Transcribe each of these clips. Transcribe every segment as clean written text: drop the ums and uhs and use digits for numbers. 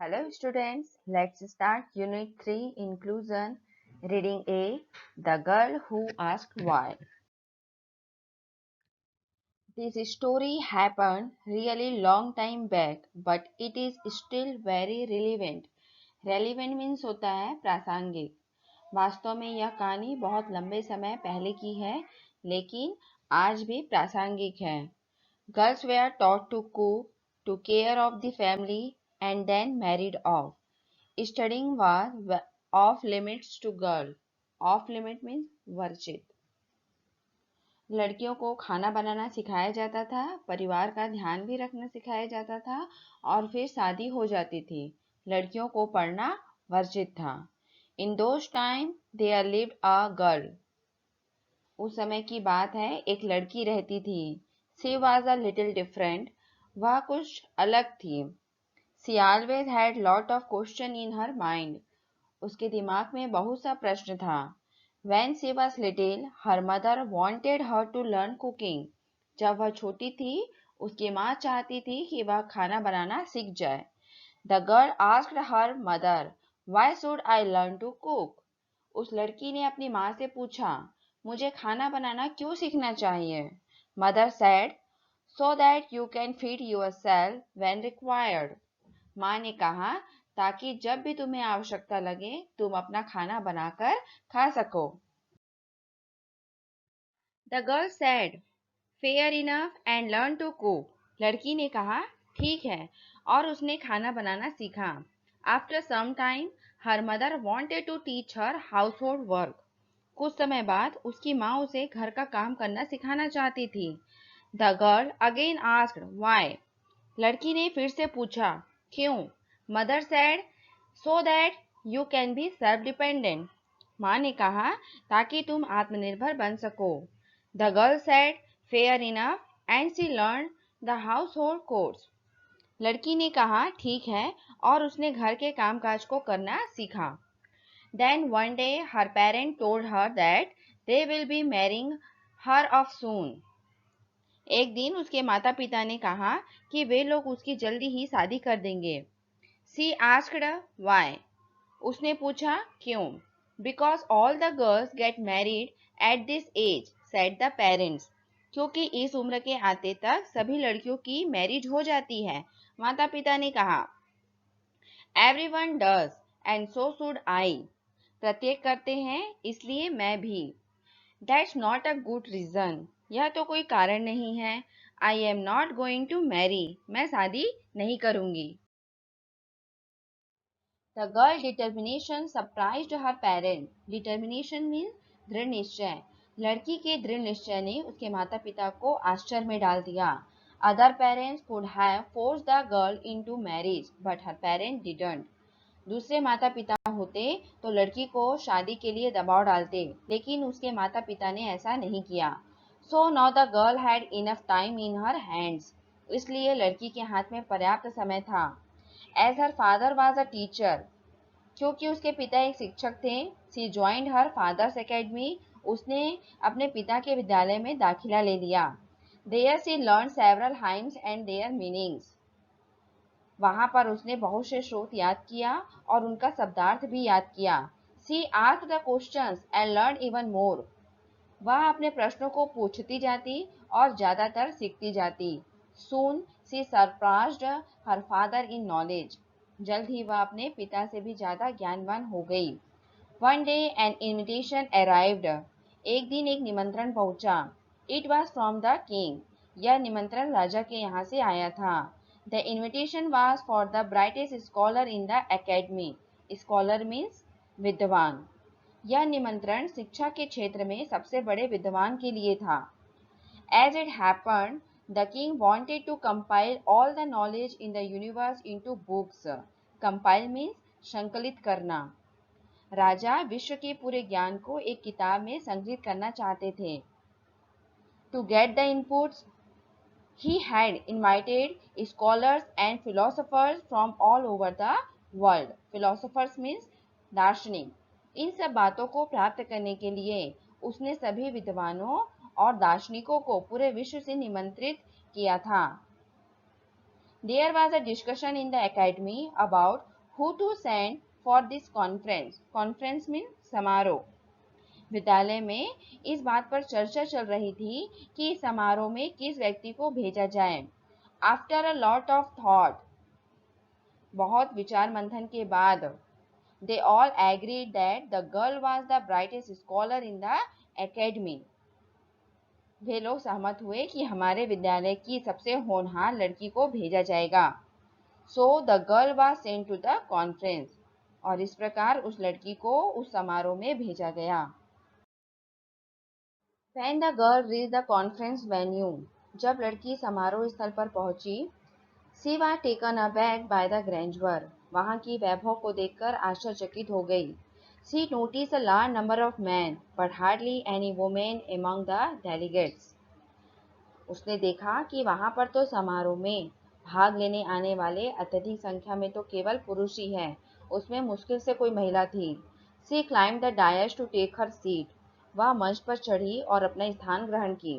Hello students, let's start Unit 3 Inclusion. Reading A. The Girl Who Asked Why. This story happened really long time back, but it is still very relevant. Relevant means होता है प्रासंगिक. वास्तव में यह कहानी बहुत लंबे समय पहले की है, लेकिन आज भी प्रासंगिक है. Girls were taught to cook, to care of the family, and then married off. Studying was off limits to girl. Off limit means वर्जित. लड़कियों को खाना बनाना सिखाया जाता था, परिवार का ध्यान भी रखना सिखाया जाता था और फिर शादी हो जाती थी. लड़कियों को पढ़ना वर्जित था. In those time there lived a girl. उस समय की बात है, एक लड़की रहती थी. She was a little different. वह कुछ अलग थी. She always had lot of question in her mind. उसके दिमाग में बहुत सा प्रश्न था. When she was little, her mother wanted her to learn cooking. जब वह छोटी थी, उसकी माँ चाहती थी कि वह खाना बनाना सीख जाए. The girl asked her mother, "Why should I learn to cook?" उस लड़की ने अपनी माँ से पूछा, मुझे खाना बनाना क्यों सीखना चाहिए? Mother said, "So that you can feed yourself when required." माँ ने कहा, ताकि जब भी तुम्हें आवश्यकता लगे तुम अपना खाना बनाकर खा सको. The girl said, "Fair enough and learn to cook." लड़की ने कहा, ठीक है, और उसने खाना बनाना सीखा. After some time, her mother wanted to teach her household work. कुछ समय बाद उसकी माँ उसे घर का काम करना सिखाना चाहती थी. The girl again asked why. लड़की ने फिर से पूछा, क्यों? Mother said, "So that you can be self-dependent." माँ ने कहा, ताकि तुम आत्मनिर्भर बन सको. The girl said, "Fair enough," and she learned the household chores. लड़की ने कहा, ठीक है, और उसने घर के कामकाज को करना सीखा. Then one day her parent told her that they will be marrying her off soon. एक दिन उसके माता पिता ने कहा कि वे लोग उसकी जल्दी ही शादी कर देंगे. She asked why. उसने पूछा क्यों? Because all the girls get married at this age, said the parents. क्योंकि इस उम्र के आते तक सभी लड़कियों की मैरिज हो जाती है, माता पिता ने कहा. Everyone does and so should I. प्रत्येक करते हैं, इसलिए मैं भी. That's not a good reason. यह तो कोई कारण नहीं है. I am not going to marry. मैं शादी नहीं करूंगी. The girl determination surprised her parent. Determination means दृढ़ निश्चय. लड़की के दृढ़ निश्चय ने उसके माता पिता को आश्चर्य में डाल दिया. Other parents could have forced the girl into marriage, but her parents didn't. दूसरे माता पिता होते तो लड़की को शादी के लिए दबाव डालते, लेकिन उसके माता पिता ने ऐसा नहीं किया. So now the girl had enough time in her hands. इसलिए लड़की के हाथ में पर्याप्त समय था. As her father was a teacher, क्योंकि उसके पिता एक शिक्षक थे, she joined her father's academy. उसने अपने पिता के विद्यालय में दाखिला ले लिया. There she learned several hymns and their meanings. वहां पर उसने बहुत से स्रोत याद किया और उनका शब्दार्थ भी याद किया. She asked the questions and learned even more. वह अपने प्रश्नों को पूछती जाती और ज्यादातर सीखती जाती. Soon she surpassed her father in knowledge. जल्द ही वह अपने पिता से भी ज्यादा ज्ञानवान हो गई. One day an invitation arrived. एक दिन एक निमंत्रण पहुंचा. It was from the king. यह निमंत्रण राजा के यहाँ से आया था. The invitation was for the brightest scholar in the academy. Scholar means विद्वान. यह निमंत्रण शिक्षा के क्षेत्र में सबसे बड़े विद्वान के लिए था. As it happened, the king wanted to compile all the knowledge in the universe into books. Compile means संकलित करना. राजा विश्व के पूरे ज्ञान को एक किताब में संकलित करना चाहते थे. To get the inputs, he had invited scholars and philosophers from all over the world. Philosophers means दार्शनिक. इन सब बातों को प्राप्त करने के लिए उसने सभी विद्वानों और दार्शनिकों को पूरे विश्व से निमंत्रित किया था. There was a discussion in the academy about Who to send for this conference? Conference means समारोह। विद्यालय में इस बात पर चर्चा चल रही थी कि इस समारोह में किस व्यक्ति को भेजा जाए। After a lot of thought, बहुत विचार मंथन के बाद, they all agreed that the girl was the brightest scholar in the academy. वे लोग सहमत हुए कि हमारे विद्यालय की सबसे होनहार लड़की को भेजा जाएगा। So the girl was sent to the conference. और इस प्रकार उस लड़की को उस समारोह में भेजा गया। When the girl reached the conference venue, जब लड़की समारोह स्थल पर पहुंची, she was taken aback by the grandeur. वहां की वैभव को देखकर आश्चर्यचकित हो गई। She noticed a large number of men, but hardly any women among the delegates. उसने देखा कि वहां पर तो समारोह में भाग लेने आने वाले अत्यधिक संख्या में तो केवल पुरुष ही हैं। उसमें मुश्किल से कोई महिला थी। She climbed the dais to take her seat. वह मंच पर चढ़ी और अपना स्थान ग्रहण की।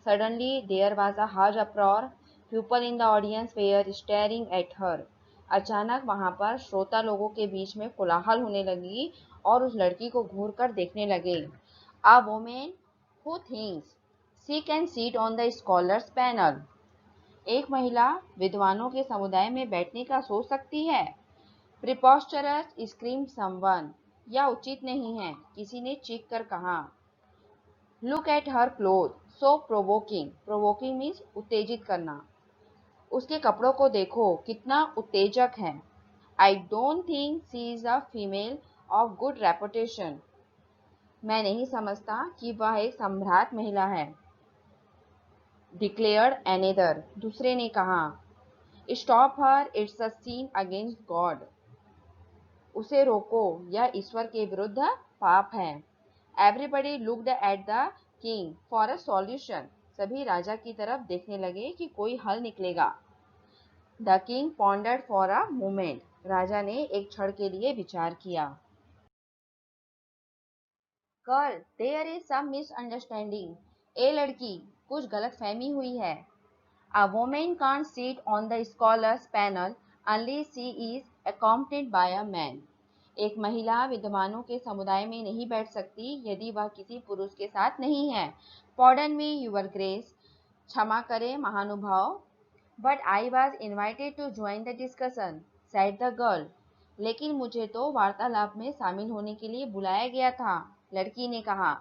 Suddenly there was a hush uproar. People in the audience were staring at her. अचानक वहां पर श्रोता लोगों के बीच में कोलाहल होने लगी और उस लड़की को घूर कर देखने लगे। A woman who thinks she can sit on the scholars panel. एक महिला विद्वानों के समुदाय में बैठने का सोच सकती है। Preposterous, screamed someone. यह उचित नहीं है, किसी ने चीख कर कहा। Look at her clothes, so provoking. Provoking means उत्तेजित करना। उसके कपड़ों को देखो, कितना उत्तेजक है। I don't think she is a female of good reputation. मैं नहीं समझता कि वह एक सम्राट महिला है। Declared another. दूसरे ने कहा। Stop her, it's a sin against God. उसे रोको, यह ईश्वर के विरुद्ध पाप है। Everybody looked at the king for a solution. सभी राजा की तरफ देखने लगे कि कोई हल निकलेगा। The king pondered for a moment. राजा ने एक क्षण के लिए विचार किया। Girl, there is some misunderstanding. ए लड़की, कुछ गलतफहमी हुई है। A woman can't sit on the scholars panel unless she is accompanied by a man. एक महिला विद्वानों के समुदाय में नहीं बैठ सकती यदि वह किसी पुरुष के साथ नहीं है। Pardon me, your grace. क्षमा करें महानुभाव। But I was invited to join the discussion, said the girl. लेकिन मुझे तो वार्तालाप में शामिल होने के लिए बुलाया गया था, लड़की ने कहा।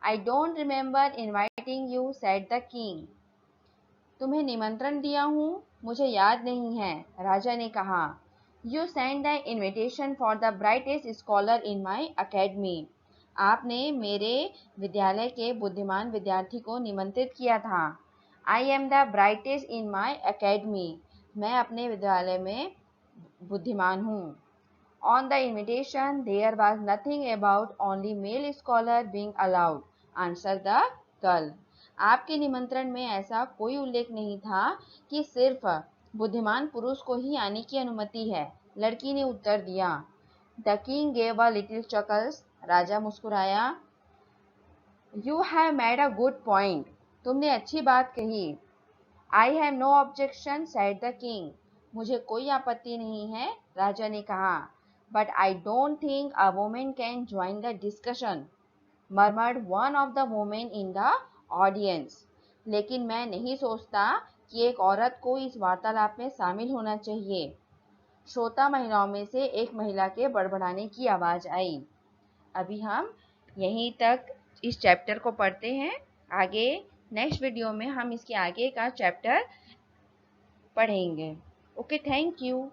I don't remember inviting you, said the king. तुम्हें निमंत्रण दिया हूँ, मुझे याद नहीं है, राजा ने कहा। You sent the invitation for the brightest scholar in my academy. आपने मेरे विद्यालय के बुद्धिमान विद्यार्थी को निमंत्रित किया था। I am the brightest in my academy. मैं अपने विद्यालय में बुद्धिमान हूँ। On the invitation there was nothing about only male scholar being allowed, answered the girl. आपके निमंत्रण में ऐसा कोई उल्लेख नहीं था कि सिर्फ बुद्धिमान पुरुष को ही आने की अनुमति है, लड़की ने उत्तर दिया। The king gave a little chuckles. राजा मुस्कुराया। You have made a good point. तुमने अच्छी बात कही। I have no objection, said the king. मुझे कोई आपत्ति नहीं है, राजा ने कहा। But I don't think a woman can join the discussion, murmured one of the women in the audience. लेकिन मैं नहीं सोचता कि एक औरत को इस वार्तालाप में शामिल होना चाहिए। श्रोता महिलाओं में से एक महिला के बड़बड़ाने की आवाज आई। अभी हम यहीं तक इस चैप्टर को पढ़ते हैं। आगे नेक्स्ट वीडियो में हम इसके आगे का चैप्टर पढ़ेंगे। Okay, thank you.